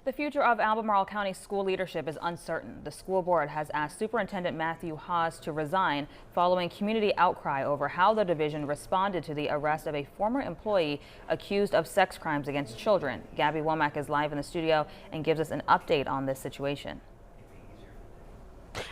The future of Albemarle County school leadership is uncertain. The school board has asked Superintendent Matthew Haas to resign following community outcry over how the division responded to the arrest of a former employee accused of sex crimes against children. Gabby Womack is live in the studio and gives us an update on this situation.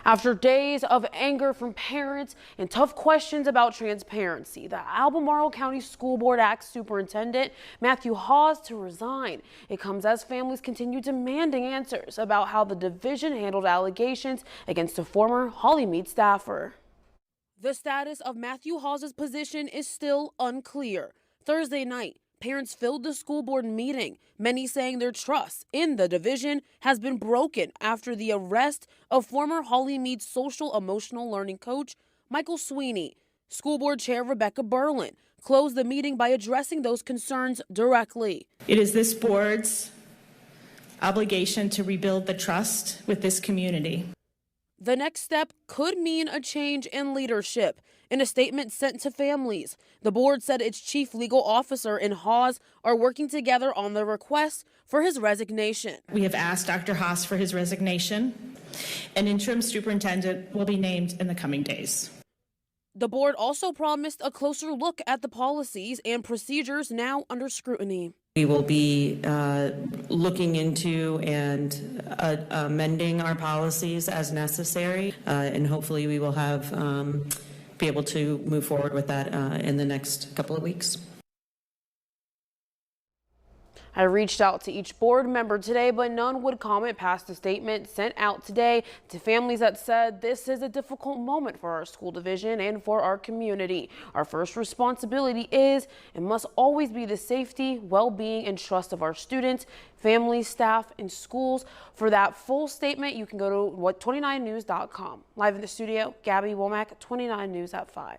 After days of anger from parents and tough questions about transparency, the Albemarle County School Board asked Superintendent Matthew Haas to resign. It comes as families continue demanding answers about how the division handled allegations against a former Hollymead staffer. The status of Matthew Haas's position is still unclear. Thursday night, parents filled the school board meeting, many saying their trust in the division has been broken after the arrest of former Hollymead social emotional learning coach Michael Sweeney. School board chair Rebecca Berlin closed the meeting by addressing those concerns directly. It is this board's obligation to rebuild the trust with this community. The next step could mean a change in leadership. In a statement sent to families, the board said its chief legal officer and Haas are working together on the request for his resignation. We have asked Dr. Haas for his resignation. An interim superintendent will be named in the coming days. The board also promised a closer look at the policies and procedures now under scrutiny. We will be looking into and amending our policies as necessary, and hopefully we will have be able to move forward with that in the next couple of weeks. I reached out to each board member today, but none would comment past the statement sent out today to families that said this is a difficult moment for our school division and for our community. Our first responsibility is and must always be the safety, well-being, and trust of our students, families, staff, and schools. For that full statement, you can go to what29news.com. Live in the studio, Gabby Womack, 29 News at 5.